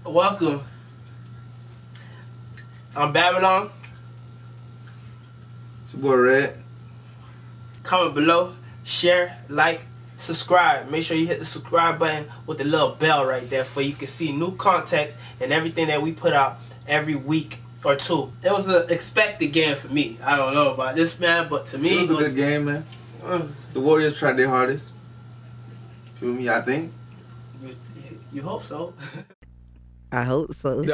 Welcome. I'm Babylon. It's your boy Red. Comment below, share, like, subscribe. Make sure you hit the subscribe button with the little bell right there for you can see new content and everything that we put out every week or two. It was an expected game for me. I don't know about this, man, but to me it was a good game, man. The Warriors tried their hardest. Feel me? I think. You hope so. I hope so. Okay.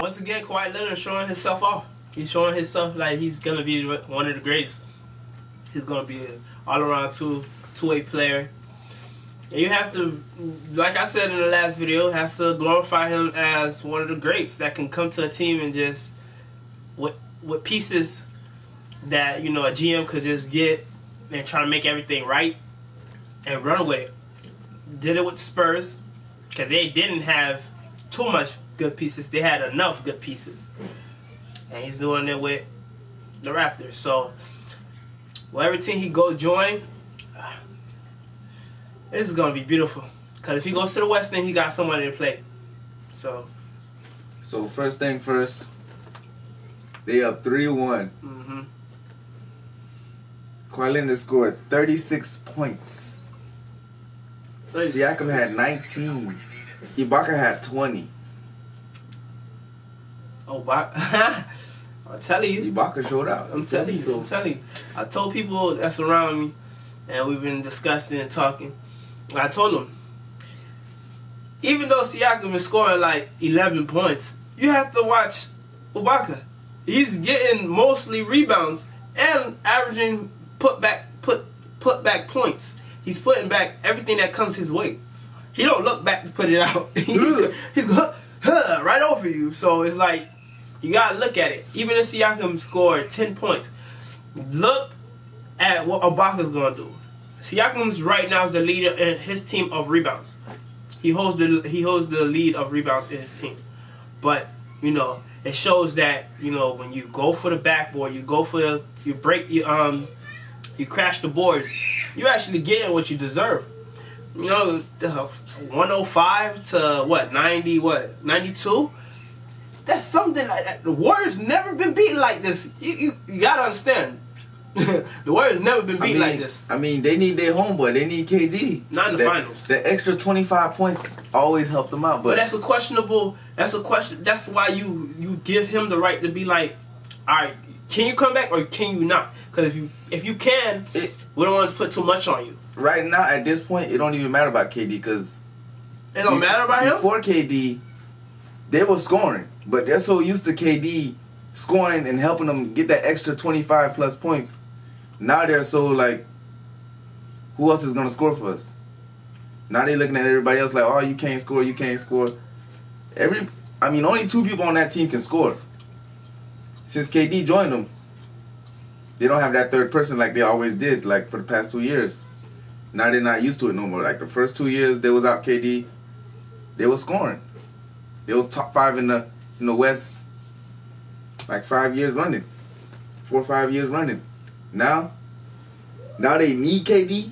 Once again, Kawhi Leonard showing himself off. He's showing himself like he's gonna be one of the greatest. He's gonna be an all-around two-way player. And you have to, like I said in the last video, have to glorify him as one of the greats that can come to a team and just with pieces that, you know, a GM could just get and try to make everything right and run with it. Did it with the Spurs because they didn't have too much good pieces. They had enough good pieces. And he's doing it with the Raptors. So, whatever team he go join, this is going to be beautiful. Because if he goes to the West, then he got somebody to play. So first thing first, they up 3-1. Kawhi Leonard scored 36 points. Siakam had 19. Ibaka had 20. Oh, I'm telling you. Ibaka showed out. I'm telling you. I told people that's around me, and we've been discussing and talking. I told them, even though Siakam is scoring like 11 points, you have to watch Ibaka. He's getting mostly rebounds and averaging put back points. He's putting back everything that comes his way. He don't look back to put it out. he's going right over you. So it's like, you gotta look at it. Even if Siakam scored 10 points, look at what Ibaka's gonna do. Siakam's right now is the leader in his team of rebounds. He holds the lead of rebounds in his team. But you know, it shows that, you know, when you go for the backboard, you crash the boards, you're actually getting what you deserve. You know, 105 to what, 92? That's something like that. The Warriors never been beaten like this. You gotta understand. The Warriors never been beaten like this. I mean, they need their homeboy. They need KD. Not in the finals. The extra 25 points always helped them out. But that's a questionable. That's a question. That's why you give him the right to be like, all right, can you come back or can you not? Because if you can, we don't want to put too much on you. Right now, at this point, it don't even matter about KD because it don't matter about him. Before KD, they were scoring, but they're so used to KD scoring and helping them get that extra 25 plus points. Now they're so like, who else is gonna score for us? Now they're looking at everybody else like, oh, you can't score, you can't score. Only 2 people on that team can score. Since KD joined them, they don't have that third person like they always did, like for the past 2 years. Now they're not used to it no more. Like the first 2 years they was out KD, they was scoring. They was top 5 in the West, like 5 years running, 4 or 5 years running. Now they need KD.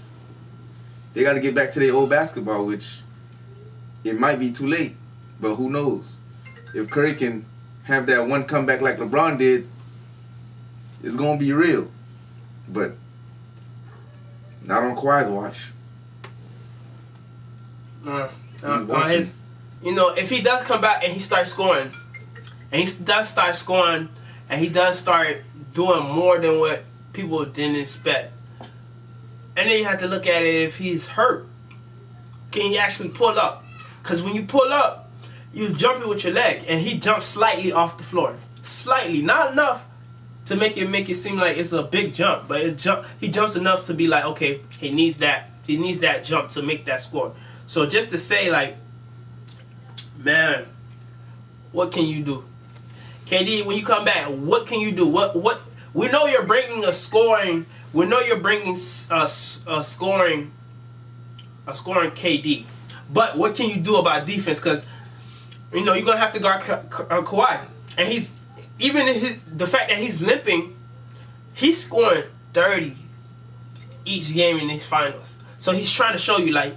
They got to get back to their old basketball, which it might be too late, but who knows? If Curry can have that one comeback like LeBron did, it's gonna be real. But not on Kawhi's watch. If he does come back and he starts scoring, and he does start doing more than what people didn't expect, and then you have to look at it if he's hurt. Can he actually pull up? Because when you pull up, you jump it with your leg, and he jumps slightly off the floor. Slightly, not enough to make it seem like it's a big jump, but he jumps enough to be like, okay, he needs that jump to make that score. So just to say, like, man, what can you do? KD, when you come back, what can you do? What we know you're bringing a scoring. We know you're bringing a scoring KD. But what can you do about defense? Because you're gonna have to guard Kawhi, and the fact that he's limping he's scoring 30 each game in these finals. So he's trying to show you, like,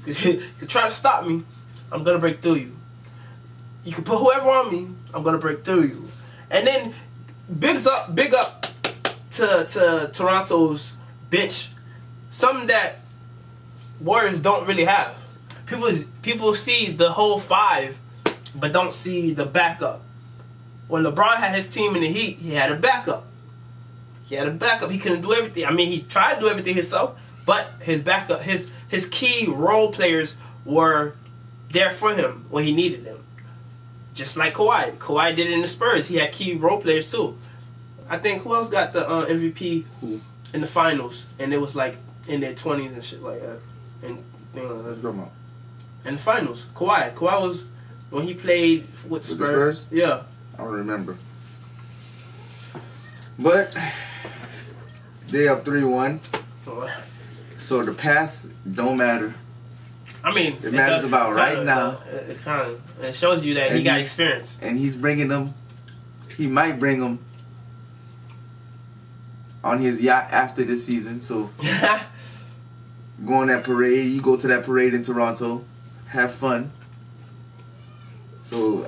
you try to stop me, I'm going to break through you. You can put whoever on me, I'm going to break through you. And then big up to Toronto's bench. Something that Warriors don't really have. People see the whole five, but don't see the backup. When LeBron had his team in the Heat, he had a backup. He couldn't do everything. I mean, he tried to do everything himself, but his backup, his key role players were there for him when he needed them. Just like Kawhi. Kawhi did it in the Spurs. He had key role players too. I think who else got the MVP in the finals, and it was like in their 20s and shit like that. And in the finals, Kawhi was when he played with the Spurs. Yeah, I don't remember. But they up 3-1. So the past don't matter. I mean, it matters about right now. It shows you that he got experience. And he's bringing them. He might bring them on his yacht after this season. So go on that parade. You go to that parade in Toronto. Have fun. So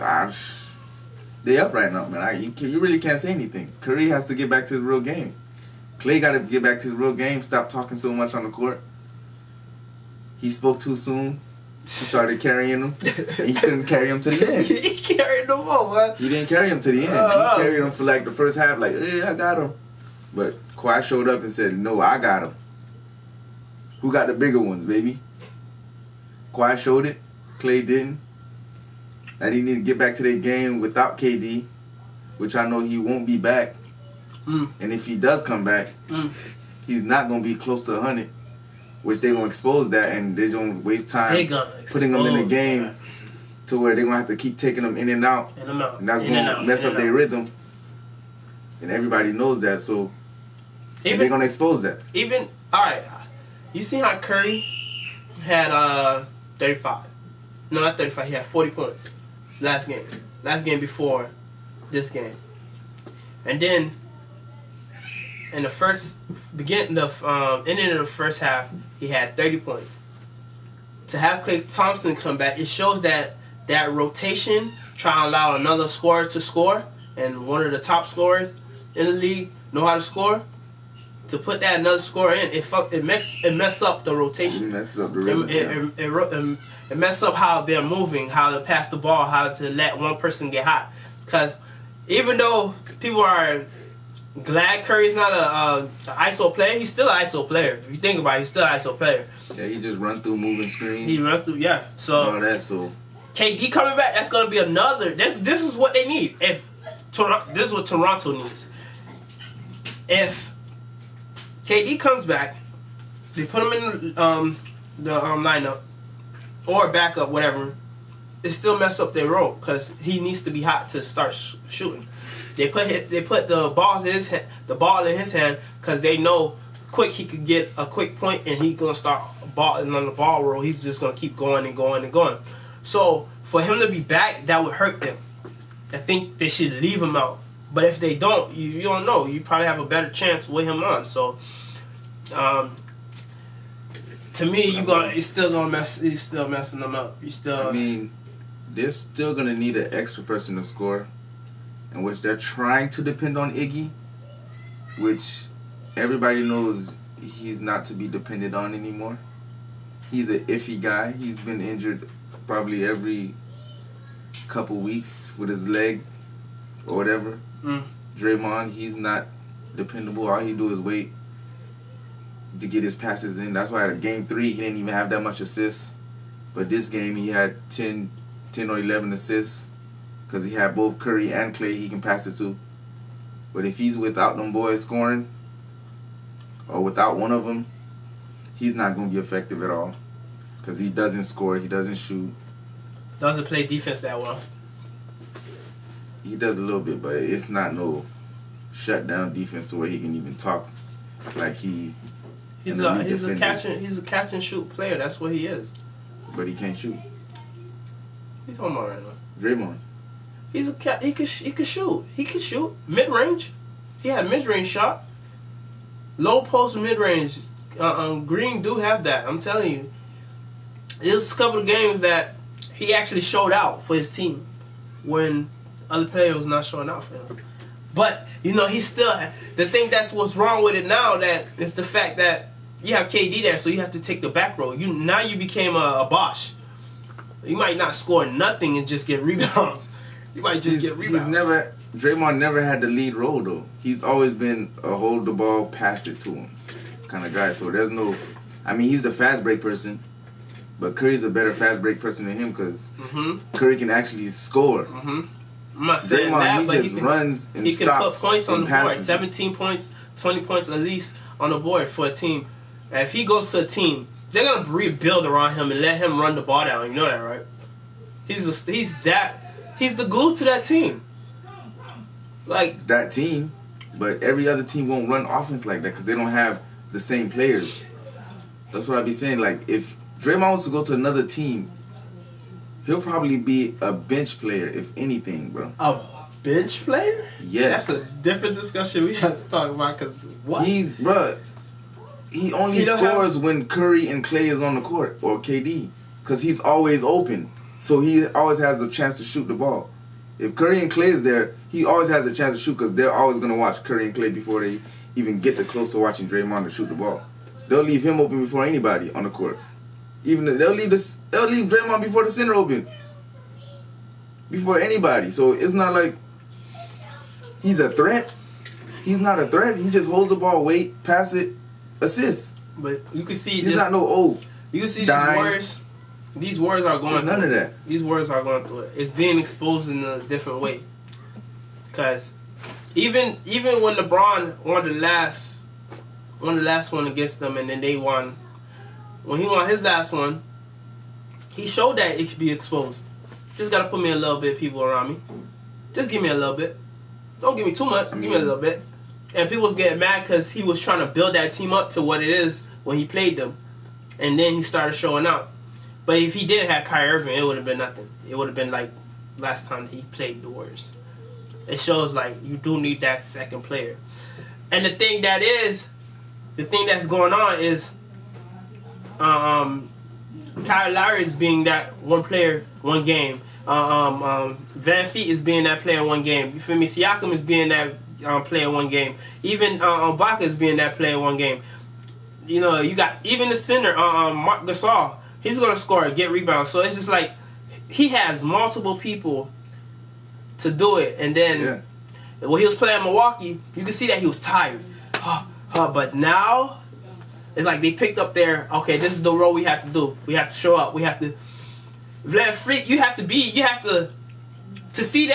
they up right now, man. You really can't say anything. Curry has to get back to his real game. Klay got to get back to his real game. Stop talking so much on the court. He spoke too soon. He started carrying him. And he couldn't carry him to the end. He carried him over. He didn't carry him to the end. He carried him for like the first half, like, hey, I got him. But Kawhi showed up and said, no, I got him. Who got the bigger ones, baby? Kawhi showed it. Klay didn't. Now they need to get back to their game without KD, which I know he won't be back. And if he does come back, he's not going to be close to 100, which they're going to expose that, and they're going to waste time putting them in the game to where they're going to have to keep taking them in and out. And that's going to mess up their rhythm. And everybody knows that, so they're going to expose that. Alright, you see how Curry had 35. No, not 35. He had 40 points last game. Last game before this game. And then in the ending of the first half, he had 30 points. To have Klay Thompson come back, it shows that rotation, trying to allow another scorer to score, and one of the top scorers in the league know how to score. To put that another scorer in, it mess up the rotation. It messes up the rhythm. It messes up how they're moving, how to pass the ball, how to let one person get hot. Because even though people are glad Curry's not an ISO player, he's still an ISO player. If you think about it, he's still an ISO player. Yeah, he just run through moving screens. He run through, yeah. So all that. So KD coming back, that's gonna be another. This is what they need. This is what Toronto needs. If KD comes back, they put him in the lineup or backup, whatever. It still mess up their role because he needs to be hot to start shooting. They put the ball in his hand because they know quick he could get a quick point and he's gonna start balling on the ball roll. He's just gonna keep going and going and going. So for him to be back, that would hurt them. I think they should leave him out. But if they don't, you don't know. You probably have a better chance with him on. So, to me, he's still messing them up. I mean, they're still gonna need an extra person to score, in which they're trying to depend on Iggy, which everybody knows he's not to be depended on anymore. He's an iffy guy. He's been injured probably every couple weeks with his leg or whatever. Draymond, he's not dependable. All he do is wait to get his passes in. That's why at game 3 he didn't even have that much assists. But this game he had 10 or 11 assists because he had both Curry and Klay he can pass it to. But if he's without them boys scoring or without one of them, he's not going to be effective at all because he doesn't score, he doesn't shoot. Doesn't play defense that well. He does a little bit, but it's not no shutdown defense to where he can even talk like he's a catch and shoot player. That's what he is. But he can't shoot. He's talking about right now. Draymond. He could shoot. He could shoot mid range. He had a mid-range shot. Low post mid-range. Green do have that. I'm telling you. There's a couple of games that he actually showed out for his team when other players was not showing out for him. But, he's still... The thing that's what's wrong with it now, that it's the fact that you have KD there, so you have to take the back row. Now you became a Bosch. You might not score nothing and just get rebounds. You might just get rebounds. Draymond never had the lead role, though. He's always been a hold the ball, pass it to him kind of guy. So there's no... he's the fast break person, but Curry's a better fast break person than him because Curry can actually score. I'm not saying Draymond, that, but he just runs and he can stops put points on the board. passes. 17 points, 20 points at least on the board for a team. And if he goes to a team, they're going to rebuild around him and let him run the ball down. You know that, right? He's the glue to that team. Like that team, but every other team won't run offense like that because they don't have the same players. That's what I be saying. Like, if Draymond wants to go to another team, he'll probably be a bench player, if anything, bro. A bench player? Yes. That's a different discussion we have to talk about because what? He only scores when Curry and Clay is on the court, or KD, because he's always open. So he always has the chance to shoot the ball. If Curry and Clay is there, he always has a chance to shoot because they're always going to watch Curry and Clay before they even get close to watching Draymond to shoot the ball. They'll leave him open before anybody on the court. They'll leave Draymond before the center open. Before anybody. So it's not like he's a threat. He's not a threat. He just holds the ball, wait, pass it, assist. But you can see he's not no you can see these Warriors. These Warriors are going none of that. These Warriors are going through it. It's being exposed in a different way. Because even when LeBron won the last one against them and then they won, when he won his last one, he showed that it could be exposed. Just got to put me a little bit, people around me. Just give me a little bit. Don't give me too much. Give me a little bit. And people was getting mad because he was trying to build that team up to what it is when he played them. And then he started showing out. But if he didn't have Kyrie Irving, it would have been nothing. It would have been like last time he played the Warriors. It shows like you do need that second player. And the thing that's going on is Kyle Lowry is being that one player, one game. Van Fleet is being that player one game. You feel me? Siakam is being that player one game. Even Ibaka is being that player one game. You got even the center, Marc Gasol. He's going to score, get rebounds. So it's just like he has multiple people to do it. And then when he was playing Milwaukee, you can see that he was tired. But now it's like they picked up okay, this is the role we have to do. We have to show up. We have to... Van Fleet, you have to see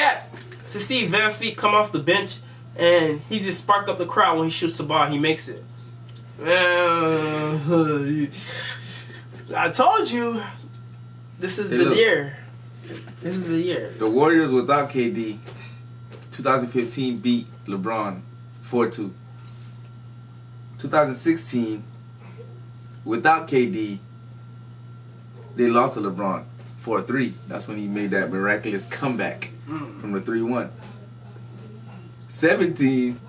Van Fleet come off the bench and he just spark up the crowd when he shoots the ball, he makes it. I told you, this is the year. This is the year. The Warriors without KD, 2015 beat LeBron 4-2. 2016, without KD, they lost to LeBron 4-3. That's when he made that miraculous comeback from the 3-1. 17,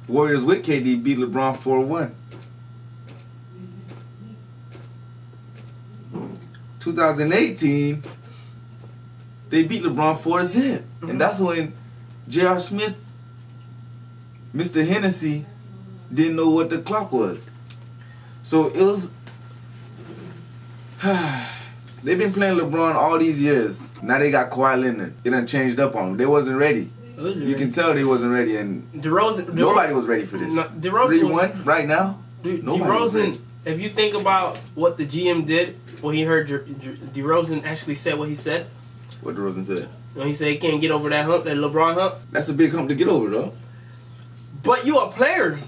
Warriors with KD beat LeBron 4-1. 2018, they beat LeBron 4-0. And that's when J.R. Smith, Mr. Hennessy, didn't know what the clock was. So it was... They've been playing LeBron all these years. Now they got Kawhi Leonard. It done changed up on them. They wasn't ready. You can tell they wasn't ready. And nobody was ready for this. 3-1 right now? DeRozan, if you think about what the GM did, when he heard DeRozan actually said what he said. What DeRozan said? When he said he can't get over that hump, that LeBron hump. That's a big hump to get over, though. But you a player.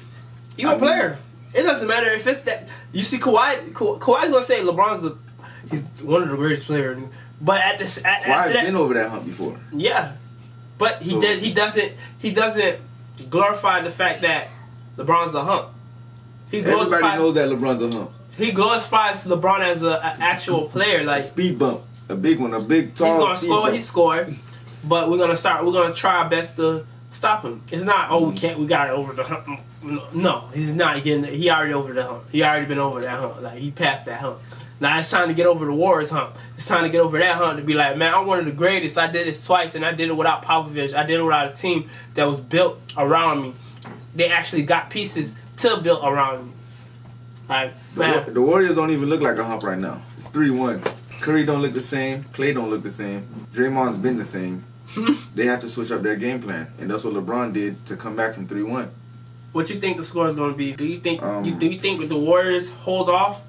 You a player. It doesn't matter if it's that. You see Kawhi's gonna say he's one of the greatest players. But Kawhi's been over that hump before. Yeah. But he doesn't glorify the fact that LeBron's a hump. Everybody knows that LeBron's a hump. He glorifies LeBron as an actual player, like a speed bump, a big one, a big tall. He's gonna score. He scored, but we're gonna try our best to Stop him. It's not, we got it over the hump. No, he's not getting it. He already over the hump. He already been over that hump. Like, he passed that hump. Now it's time to get over the Warriors hump. It's time to get over that hump to be like, man, I'm one of the greatest. I did this twice, and I did it without Popovich. I did it without a team that was built around me. They actually got pieces to build around me. Like, man. The Warriors don't even look like a hump right now. It's 3-1. Curry don't look the same. Clay don't look the same. Draymond's been the same. They have to switch up their game plan, and that's what LeBron did to come back from 3-1. What you think the score is going to be? Do you think the Warriors hold off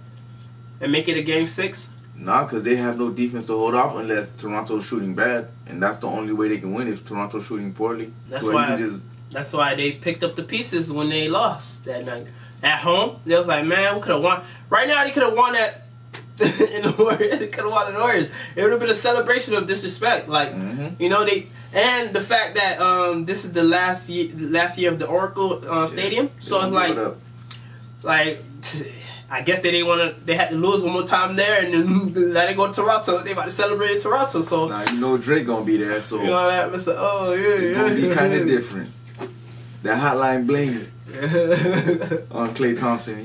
and make it a game 6? Nah, because they have no defense to hold off unless Toronto's shooting bad, and that's the only way they can win if Toronto's shooting poorly. That's why they picked up the pieces when they lost that night. At home, they was like, man, we could have won. Right now, they could have won that in the Warriors. They could have won the Warriors. It would have been a celebration of disrespect. Like, you know, and the fact that this is the last year of the Oracle Stadium. So it's like, I guess they didn't want to. They had to lose one more time there, and then let it go to Toronto. They about to celebrate in Toronto. So now you know Drake gonna be there. So you know that. It's like, oh yeah, it's gonna be kind of different. That hotline bling on Klay Thompson.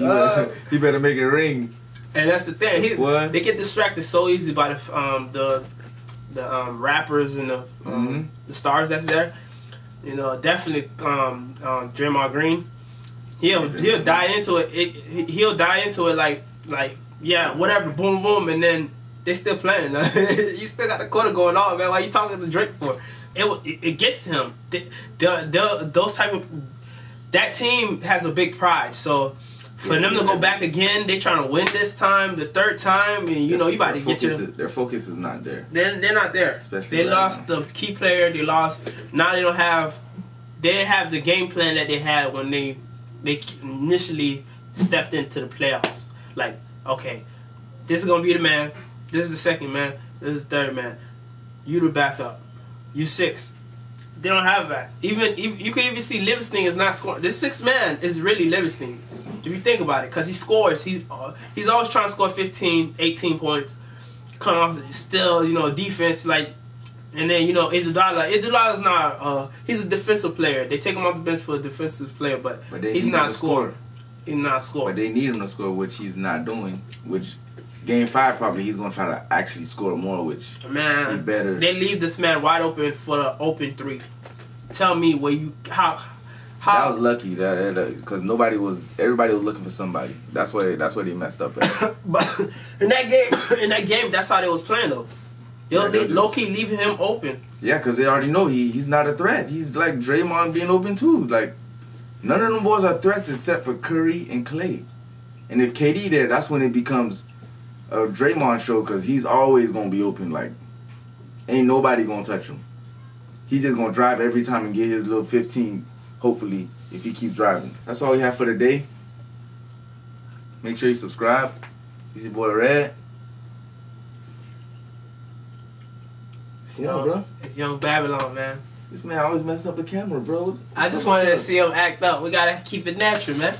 He better make it ring. And that's the thing. They get distracted so easy by the rappers and the stars that's there. You know, definitely Draymond Green. He'll die into it. He'll die into it like yeah, whatever, boom boom, and then they still playing. You still got the quarter going on, man. Why you talking to Drake for? It gets to him. Those type of that team has a big pride. So for them to go back again, they trying to win this time, the third time, and you about to get their focus is not there. They're not there. Especially they lost the key player. They lost. Now they don't have. They didn't have the game plan that they had when they initially stepped into the playoffs. Like, okay, this is gonna be the man. This is the second man. This is the third man. You the backup. You 6. They don't have that. Even you can even see Livingston is not scoring. This 6th man is really Livingston. If you think about it, because he scores. He's always trying to score 15, 18 points. Come off still, defense like. And then Iguodala's not. He's a defensive player. They take him off the bench for a defensive player, but he's not scoring. He's not scoring. But they need him to score, which he's not doing. Which game 5 probably he's gonna try to actually score more, which man, he better. They leave this man wide open for the open 3. Tell me how. That was lucky because everybody was looking for somebody. That's where they messed up at. But in that game, that's how they was playing though. They low key leaving him open. Yeah, because they already know he's not a threat. He's like Draymond being open too. Like none of them boys are threats except for Curry and Clay. And if KD there, that's when it becomes a Draymond show because he's always gonna be open. Like ain't nobody gonna touch him. He just gonna drive every time and get his little 15. Hopefully, if he keeps driving. That's all we have for the day. Make sure you subscribe. It's your boy Red. It's Young Babylon, man. This man always messing up the camera, bro. I just wanted to see him act up. We gotta keep it natural, man.